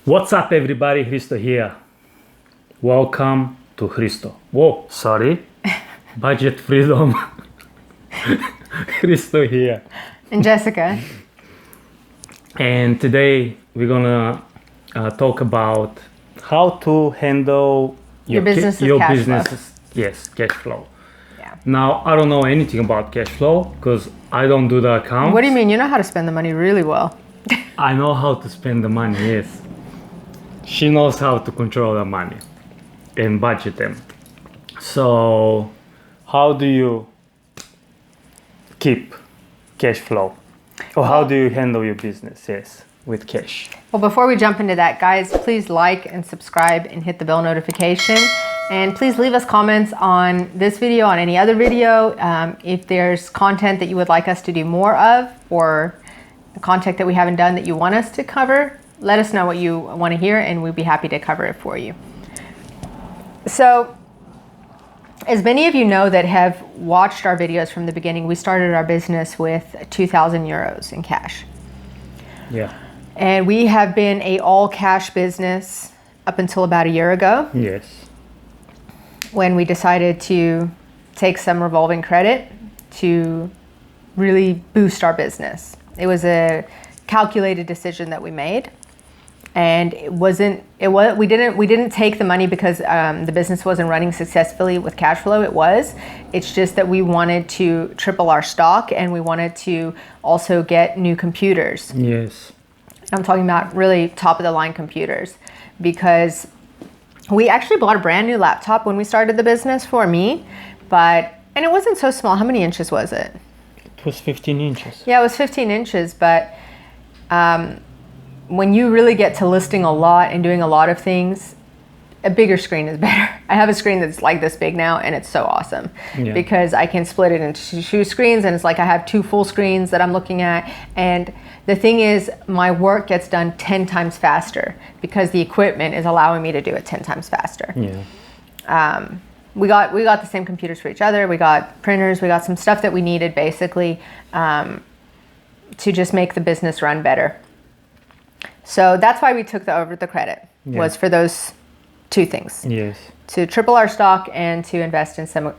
What's up, everybody? Hristo here. Welcome to Hristo. Whoa, sorry. Budget Freedom. Hristo here. And Jessica. And today we're gonna talk about how to handle your business's yes, cash flow. Yeah. Now, I don't know anything about cash flow because I don't do the account. What do you mean? You know how to spend the money really well. I know how to spend the money, yes. She knows how to control the money and budget them. So, how do you keep cash flow? Or how do you handle your business, yes, with cash? Well, before we jump into that, guys, please like and subscribe and hit the bell notification. And please leave us comments on this video, on any other video. If there's content that you would like us to do more of, or content that we haven't done that you want us to cover, let us know what you want to hear and we'd be happy to cover it for you. So, as many of you know that have watched our videos from the beginning, we started our business with 2,000 euros in cash. Yeah. And we have been a all cash business up until about a year ago. Yes. When we decided to take some revolving credit to really boost our business. It was a calculated decision that we made. And we didn't take the money because the business wasn't running successfully with cash flow. It's just that we wanted to triple our stock and we wanted to also get new computers. Yes. I'm talking about really top of the line computers, because we actually bought a brand new laptop when we started the business for me, and it wasn't so small. How many inches was it? It was 15 inches. Yeah, it was 15 inches, but when you really get to listing a lot and doing a lot of things, a bigger screen is better. I have a screen that's like this big now, and it's so awesome because I can split it into two screens, and it's like I have two full screens that I'm looking at. And the thing is, my work gets done 10 times faster because the equipment is allowing me to do it 10 times faster. Yeah. We got the same computers for each other. We got printers. We got some stuff that we needed basically to just make the business run better. So that's why we took over the credit, was for those two things. Yes. To triple our stock and to invest in to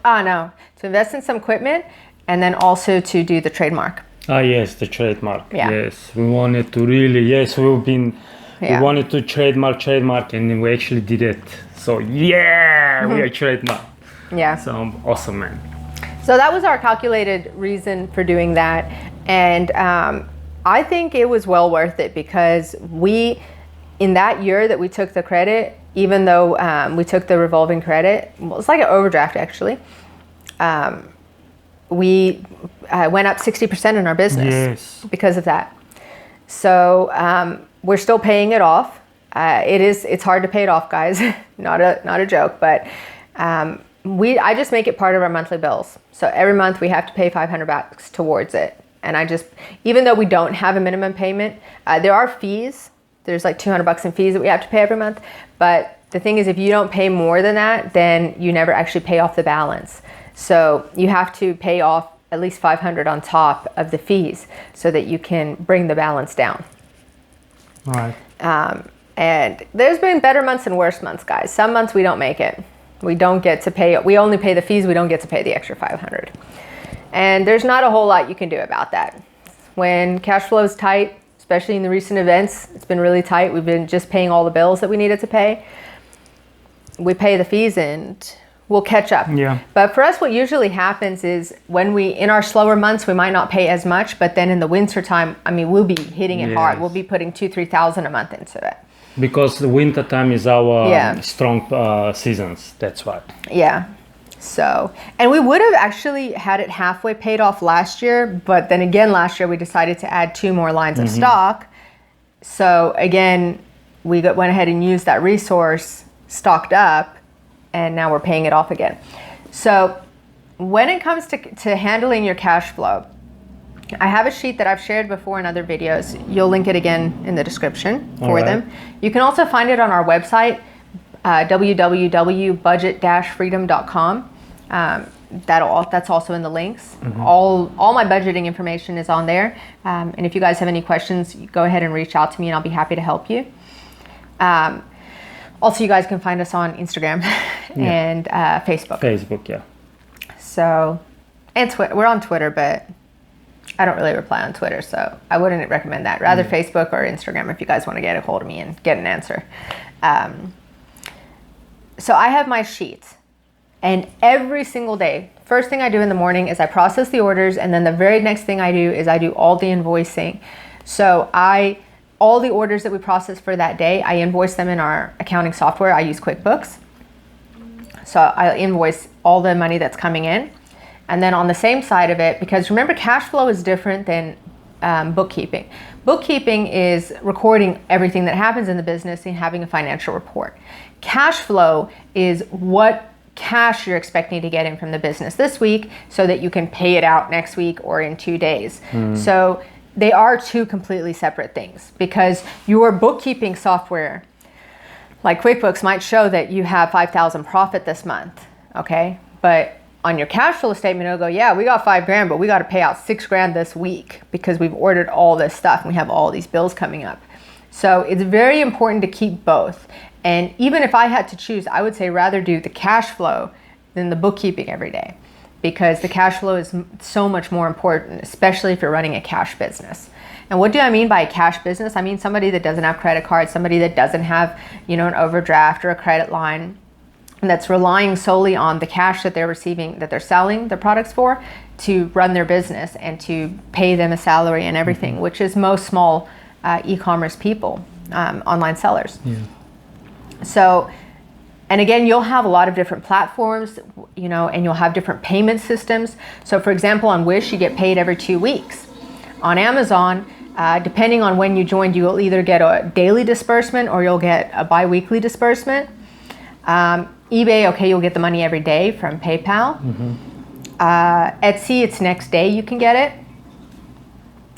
invest in some equipment, and then also to do the trademark. Yes, the trademark. Yeah. Yes, we wanted to we wanted to trademark, and then we actually did it. So we are trademark. Yeah. So awesome, man. So that was our calculated reason for doing that, and I think it was well worth it, because in that year that we took the credit, even though we took the revolving credit, it's like an overdraft actually, we went up 60% in our business because of that. So we're still paying it off. It's hard to pay it off, guys. not a joke, but I just make it part of our monthly bills. So every month we have to pay $500 towards it. And even though we don't have a minimum payment, there are fees. There's like $200 in fees that we have to pay every month. But the thing is, if you don't pay more than that, then you never actually pay off the balance. So you have to pay off at least $500 on top of the fees so that you can bring the balance down. All right. And there's been better months and worse months, guys. Some months we don't make it. We don't get to pay. We only pay the fees. We don't get to pay the extra $500. And there's not a whole lot you can do about that. When cash flow is tight, especially in the recent events, it's been really tight. We've been just paying all the bills that we needed to pay. We pay the fees and we'll catch up. Yeah. But for us, what usually happens is in our slower months, we might not pay as much, but then in the winter time, we'll be hitting it hard. We'll be putting $2,000-3,000 a month into it. Because the winter time is our strong seasons. That's why. Yeah. So, and we would have actually had it halfway paid off last year, but then again, last year we decided to add 2 more lines of stock. So again, we went ahead and used that resource, stocked up, and now we're paying it off again. So when it comes to handling your cash flow, I have a sheet that I've shared before in other videos. You'll link it again in the description for them. You can also find it on our website, www.budget-freedom.com. That's also in the links. All my budgeting information is on there. And if you guys have any questions, go ahead and reach out to me and I'll be happy to help you. Also, you guys can find us on Instagram and Facebook. Facebook, yeah. So, and Twitter. We're on Twitter, but I don't really reply on Twitter, so I wouldn't recommend that. Rather Facebook or Instagram if you guys want to get a hold of me and get an answer. So I have my sheets, and every single day, first thing I do in the morning is I process the orders, and then the very next thing I do is I do all the invoicing. So all the orders that we process for that day, I invoice them in our accounting software. I use QuickBooks. So I invoice all the money that's coming in. And then on the same side of it, because remember, cash flow is different than bookkeeping. Bookkeeping is recording everything that happens in the business and having a financial report. Cash flow is what cash you're expecting to get in from the business this week so that you can pay it out next week or in 2 days. So they are two completely separate things, because your bookkeeping software, like QuickBooks, might show that you have 5,000 profit this month, okay? But on your cash flow statement, it'll go, yeah, we got $5,000, but we got to pay out $6,000 this week because we've ordered all this stuff and we have all these bills coming up. So it's very important to keep both. And even if I had to choose, I would say rather do the cash flow than the bookkeeping every day, because the cash flow is so much more important, especially if you're running a cash business. And what do I mean by a cash business? I mean somebody that doesn't have credit cards, somebody that doesn't have, an overdraft or a credit line, and that's relying solely on the cash that they're receiving, that they're selling their products for, to run their business and to pay them a salary and everything, which is most small e-commerce people, online sellers. Yeah. So, and again, you'll have a lot of different platforms, and you'll have different payment systems. So for example, on Wish, you get paid every 2 weeks. On Amazon, depending on when you joined, you'll either get a daily disbursement or you'll get a bi-weekly disbursement. eBay, okay, you'll get the money every day from PayPal. Etsy, it's next day you can get it.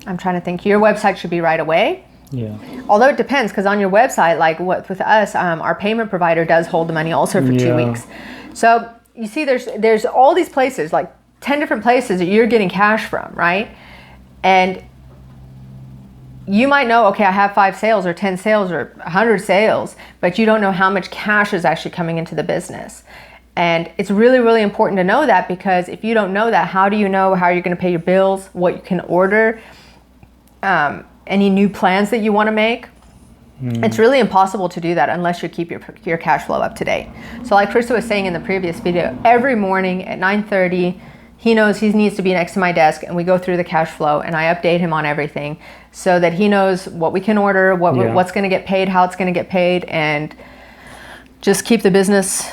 I'm trying to think. Your website should be right away. Yeah. Although it depends, because on your website, like with us, our payment provider does hold the money also for 2 weeks. So you see, there's all these places, like 10 different places that you're getting cash from, right? And you might know, okay, I have 5 sales or 10 sales or 100 sales, but you don't know how much cash is actually coming into the business. And it's really, really important to know that, because if you don't know that, how do you know how you're going to pay your bills, what you can order, any new plans that you want to make? It's really impossible to do that unless you keep your cash flow up to date. So like Krista was saying in the previous video, every morning at 9:30, he knows he needs to be next to my desk, and we go through the cash flow, and I update him on everything so that he knows what we can order, what's going to get paid, how it's going to get paid, and just keep the business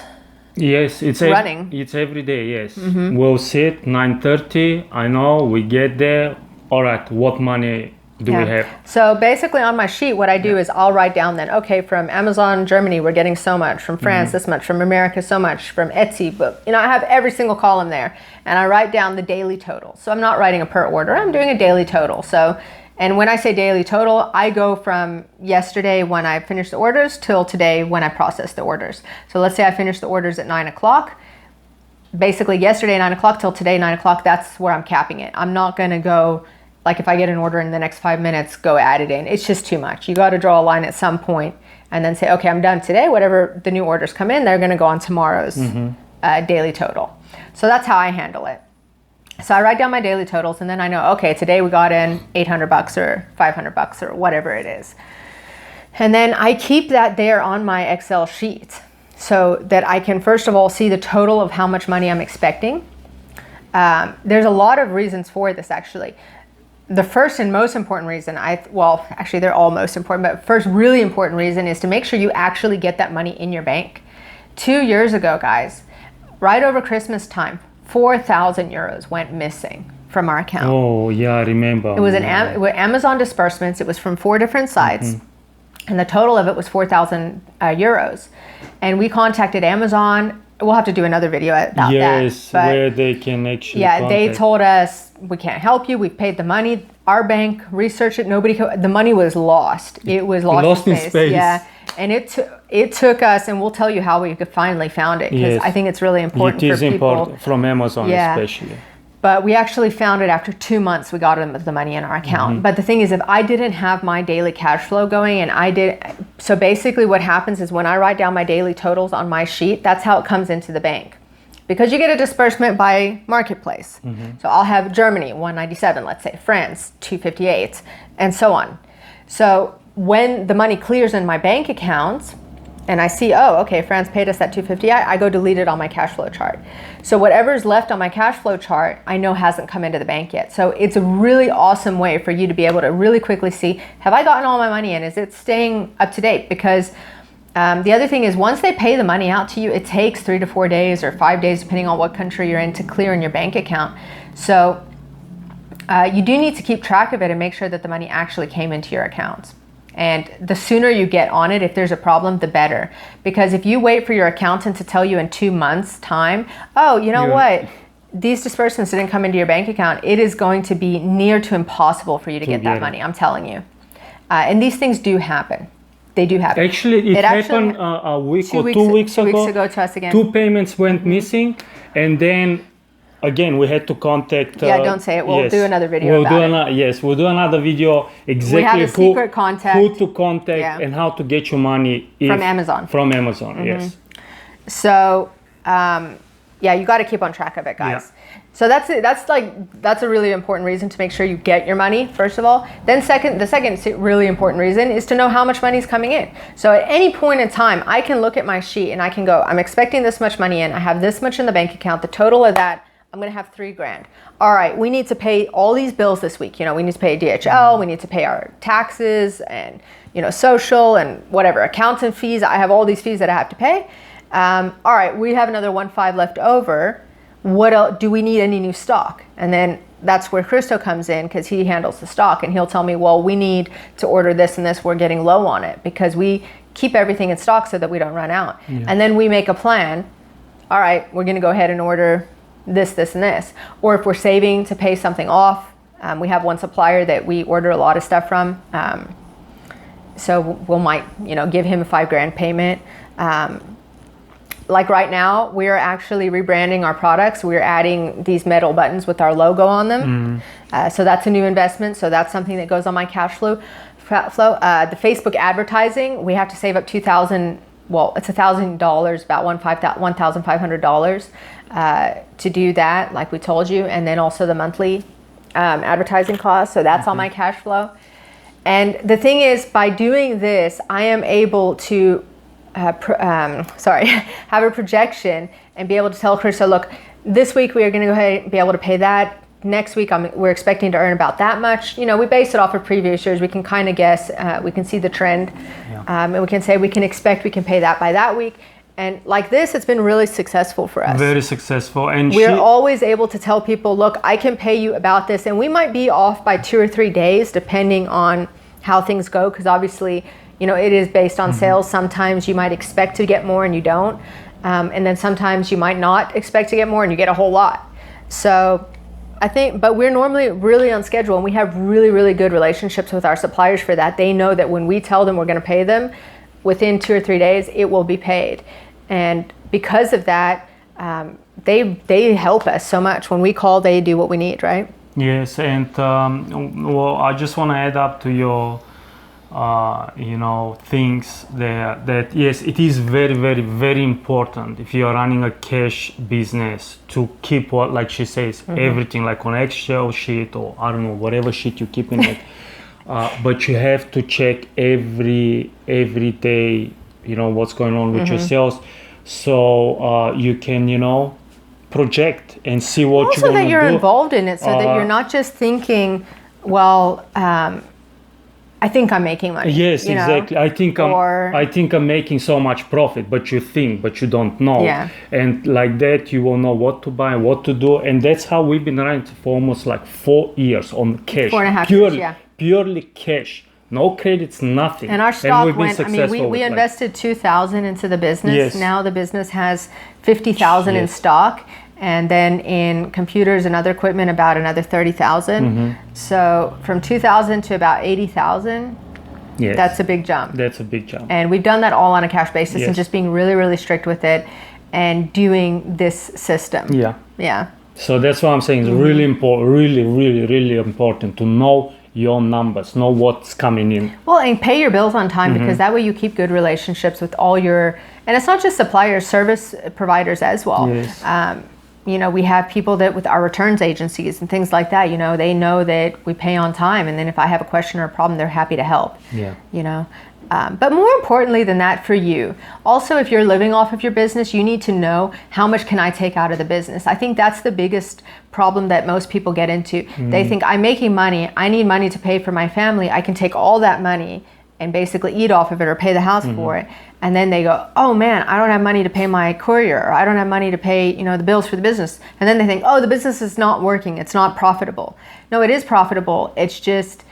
running. It's every day, yes. We'll sit 9:30. I know we get there. All right, what money do we have? So basically on my sheet, what I do is I'll write down then, okay, from Amazon Germany, we're getting so much, from France, this much, from America, so much, from Etsy, but I have every single column there, and I write down the daily total. So I'm not writing a per order, I'm doing a daily total. So, and when I say daily total, I go from yesterday when I finished the orders till today when I process the orders. So let's say I finished the orders at 9 o'clock. Basically yesterday 9 o'clock till today 9 o'clock, that's where I'm capping it. I'm not going to go, like if I get an order in the next 5 minutes, go add it in. It's just too much. You got to draw a line at some point and then say, okay, I'm done today. Whatever the new orders come in, they're going to go on tomorrow's daily total. So that's how I handle it. So I write down my daily totals, and then I know, okay, today we got in $800 or $500 or whatever it is. And then I keep that there on my Excel sheet so that I can, first of all, see the total of how much money I'm expecting. There's a lot of reasons for this, actually. The first and most important reason, actually they're all most important, but first really important reason is to make sure you actually get that money in your bank. 2 years ago, guys, right over Christmas time, 4,000 euros went missing from our account. Oh, yeah, I remember. It was Amazon disbursements. It was from 4 different sites. And the total of it was 4,000 euros. And we contacted Amazon. We'll have to do another video about that. Yes, where they can actually contact. They told us, we can't help you. We've paid the money. Our bank researched it. The money was lost. It was lost in space. Yeah. And it took us, and we'll tell you how we finally found it, because I think it's really important for people. It is important from Amazon especially. But we actually found it after 2 months, we got the money in our account. But the thing is, if I didn't have my daily cash flow going so basically what happens is when I write down my daily totals on my sheet, that's how it comes into the bank. Because you get a disbursement by marketplace. So I'll have Germany, 197, let's say, France, 258, and so on. So when the money clears in my bank accounts, and I see, oh, okay, France paid us that 250, I go delete it on my cash flow chart. So whatever's left on my cash flow chart, I know hasn't come into the bank yet. So it's a really awesome way for you to be able to really quickly see, have I gotten all my money in? Is it staying up to date? Because the other thing is, once they pay the money out to you, it takes 3 to 4 days or 5 days, depending on what country you're in, to clear in your bank account. So you do need to keep track of it and make sure that the money actually came into your accounts. And the sooner you get on it, if there's a problem, the better. Because if you wait for your accountant to tell you in 2 months' time, oh, you know what? These disbursements didn't come into your bank account, it is going to be near to impossible for you to get that money, I'm telling you. And these things do happen. They do happen. Actually, it happened a week or 2 weeks ago. 2 weeks ago to us again. 2 payments went missing, and then again we had to contact. Don't say it. We'll do another video about it. We'll do another video exactly. We have a secret contact. Who to contact and how to get your money from Amazon. From Amazon, yes. So, you got to keep on track of it, guys. Yeah. So that's a really important reason to make sure you get your money, first of all. Then the second really important reason is to know how much money is coming in. So at any point in time, I can look at my sheet and I can go, I'm expecting this much money in. I have this much in the bank account. The total of that, I'm going to have $3,000. All right, we need to pay all these bills this week. We need to pay DHL, we need to pay our taxes and, social and whatever, accountant fees. I have all these fees that I have to pay. All right, we have another 1.5 left over. What else? Do we need any new stock? And then that's where Christo comes in, because he handles the stock, and he'll tell me, well, we need to order this and this. We're getting low on it, because we keep everything in stock so that we don't run out. Yeah. And then we make a plan. All right, we're going to go ahead and order this, this, and this. Or if we're saving to pay something off, we have one supplier that we order a lot of stuff from. So might give him a $5,000 payment. Like right now, we are actually rebranding our products. We're adding these metal buttons with our logo on them. So that's a new investment. So that's something that goes on my cash flow. The Facebook advertising, we have to save up $2,000. Well, it's $1,000, about $1,500 to do that, like we told you. And then also the monthly advertising costs. So that's on my cash flow. And the thing is, by doing this, I am able to have a projection and be able to tell Chris, so look, this week we are going to go ahead and be able to pay that. Next week we're expecting to earn about that much. We base it off of previous years. We can kind of guess. We can see the trend. And we can say we can pay that by that week. And like this, it's been really successful for us. Very successful. And we're always able to tell people, look, I can pay you about this. And we might be off by 2 or 3 days, depending on how things go, because obviously, it is based on sales. Sometimes you might expect to get more and you don't. And then sometimes you might not expect to get more and you get a whole lot. So but we're normally really on schedule, and we have really, really good relationships with our suppliers for that. They know that when we tell them we're going to pay them, within 2 or 3 days, it will be paid. And because of that, they help us so much. When we call, they do what we need, right? Yes, and I just want to add up to your things there, that yes, it is very, very, very important if you are running a cash business to keep what, like she says, everything like on Excel sheet, or I don't know, whatever sheet you keep in it. But you have to check every day, what's going on with your sales, so you can project and see what also you're going to do. Also that you're involved in it, so that you're not just thinking, well, I think I'm making money. Yes, exactly. I think I'm making so much profit, but you don't know. Yeah. And like that, you will know what to buy, what to do, and that's how we've been running for almost like 4 years on cash. 4.5 years, yeah. Purely cash, no credits, nothing. And our stock went. We invested $2,000 into the business. Yes. Now the business has $50,000 in stock. And then in computers and other equipment, about another $30,000. So from $2,000 to about $80,000, that's a big jump. That's a big jump. And we've done that all on a cash basis, and just being really, really strict with it and doing this system. Yeah. Yeah. So that's what I'm saying. It's really important, really important to know your numbers, know what's coming in. Well, and pay your bills on time, because that way you keep good relationships with all your, and it's not just suppliers, service providers as well. Yes. We have people that with our returns agencies and things like that, they know that we pay on time. And then if I have a question or a problem, they're happy to help. Yeah. But more importantly than that, for you, also, if you're living off of your business, you need to know, how much can I take out of the business? I think that's the biggest problem that most people get into. They think, I'm making money, I need money to pay for my family, I can take all that money and basically eat off of it or pay the house for it. And then they go, oh man, I don't have money to pay my courier, or I don't have money to pay, the bills for the business. And then they think, oh, the business is not working, it's not profitable. No, it is profitable. It's just,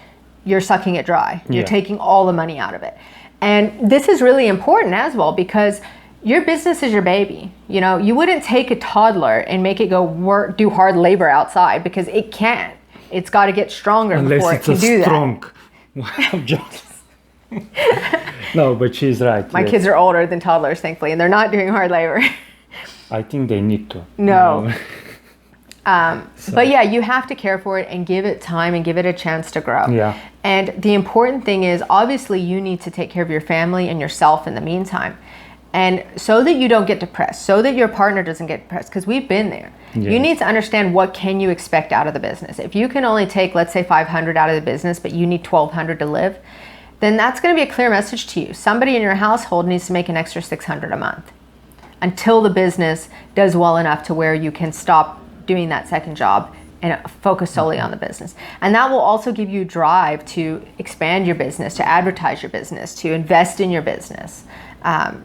you're sucking it dry. You're taking all the money out of it. And this is really important as well, because your business is your baby. You wouldn't take a toddler and make it go work, do hard labor outside, because it can't. It's got to get stronger before it can do that. No, but she's right. My kids are older than toddlers, thankfully, and they're not doing hard labor. I think they need to. No. But yeah, you have to care for it and give it time and give it a chance to grow. Yeah. And the important thing is, obviously, you need to take care of your family and yourself in the meantime. And so that you don't get depressed, so that your partner doesn't get depressed, because we've been there. Yeah. You need to understand, what can you expect out of the business. If you can only take, let's say, 500 out of the business, but you need 1,200 to live, then that's going to be a clear message to you. Somebody in your household needs to make an extra 600 a month until the business does well enough to where you can stop doing that second job and focus solely on the business. And that will also give you drive to expand your business, to advertise your business, to invest in your business,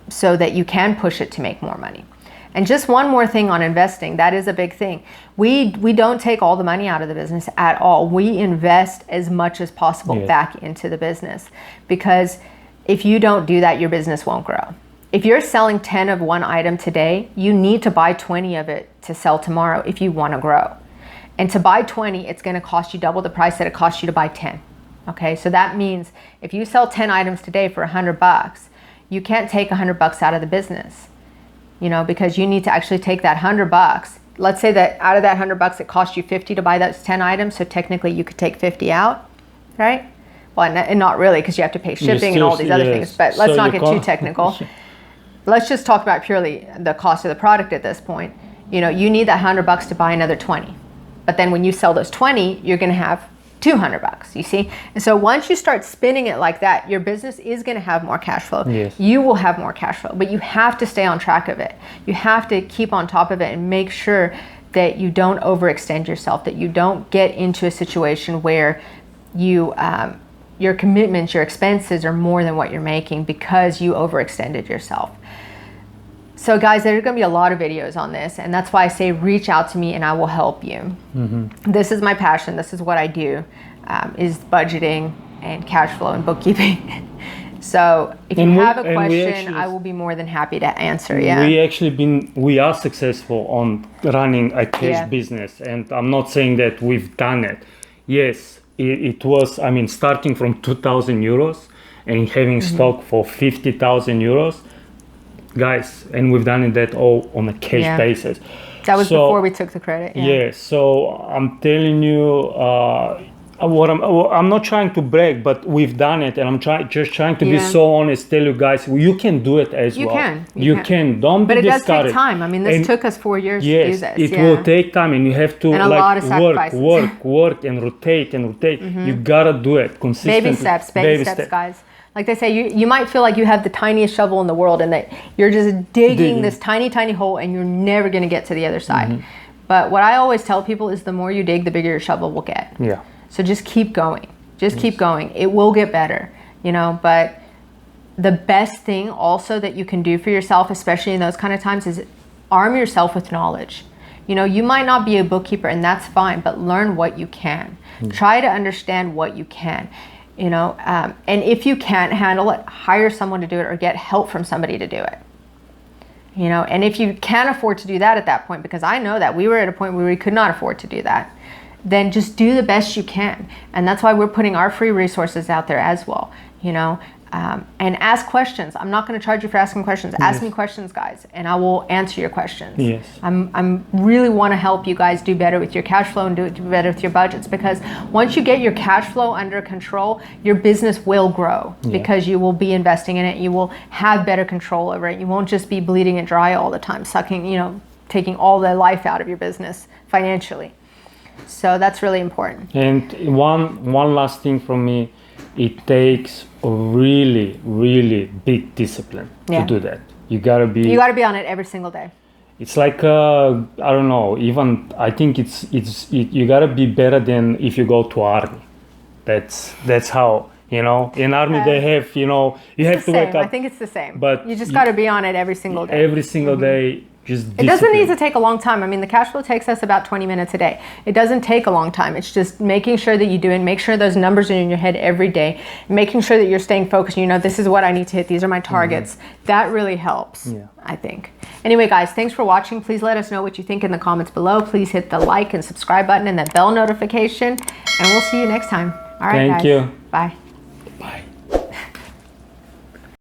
so that you can push it to make more money. And just one more thing on investing, that is a big thing. We don't take all the money out of the business at all. We invest as much as possible back into the business, because if you don't do that, your business won't grow. If you're selling 10 of one item today, you need to buy 20 of it to sell tomorrow if you want to grow. And to buy 20, it's going to cost you double the price that it costs you to buy 10. Okay, so that means if you sell 10 items today for $100, you can't take $100 out of the business, because you need to actually take that $100. Let's say that out of that $100, it cost you 50 to buy those 10 items. So technically you could take 50 out, right? Well, and not really, because you have to pay shipping and all these other things, but let's not get too technical. Let's just talk about purely the cost of the product at this point. You need that $100 to buy another 20. But then when you sell those 20, you're going to have $200, you see? And so once you start spinning it like that, your business is going to have more cash flow. Yes. You will have more cash flow, but you have to stay on track of it. You have to keep on top of it and make sure that you don't overextend yourself, that you don't get into a situation where you, your commitments, your expenses are more than what you're making because you overextended yourself. So guys, there's going to be a lot of videos on this, and that's why I say reach out to me and I will help you. This is my passion. This is what I do, is budgeting and cash flow and bookkeeping. So if you have a question, I will be more than happy to answer. Yeah. We are successful on running a cash business, and I'm not saying that we've done it. Yes, it was, starting from 2,000 euros and having stock for 50,000 euros. Guys, and we've done that all on a cash basis. That was before we took the credit. Yeah. So I'm telling you, I'm not trying to brag, but we've done it, and I'm just trying to be so honest. Tell you guys, you can do it as well. You can. Don't be discouraged. But it does take time. This took us 4 years to do this. It will take time, and you have to work and rotate. You gotta do it consistently. Baby steps, guys. Like they say, you might feel like you have the tiniest shovel in the world and that you're just digging this tiny, tiny hole and you're never going to get to the other side. But what I always tell people is the more you dig, the bigger your shovel will get. Yeah. So just keep going. Keep going. It will get better, but the best thing also that you can do for yourself, especially in those kind of times, is arm yourself with knowledge. You might not be a bookkeeper, and that's fine, but learn what you can. Try to understand what you can. And if you can't handle it, hire someone to do it or get help from somebody to do it. And if you can't afford to do that at that point, because I know that we were at a point where we could not afford to do that, then just do the best you can. And that's why we're putting our free resources out there as well. And ask questions. I'm not going to charge you for asking questions. Ask me questions, guys, and I will answer your questions. Yes. I'm really want to help you guys do better with your cash flow and do better with your budgets, because once you get your cash flow under control, your business will grow because you will be investing in it. You will have better control over it. You won't just be bleeding it dry all the time, sucking, taking all the life out of your business financially. So that's really important. And one last thing from me, it takes a really, really big discipline to do that. You gotta be on it every single day. It's like I don't know. Even I think you gotta be better than if you go to army. That's how, in army they have, you have to wake up. I think it's the same. But you just gotta be on it every single day. Every single day. It doesn't need to take a long time. I mean, the cash flow takes us about 20 minutes a day. It doesn't take a long time. It's just making sure that you do it. Make sure those numbers are in your head every day. Making sure that you're staying focused. This is what I need to hit. These are my targets. That really helps, I think. Anyway, guys, thanks for watching. Please let us know what you think in the comments below. Please hit the like and subscribe button and that bell notification. And we'll see you next time. All right, guys. Thank you. Bye.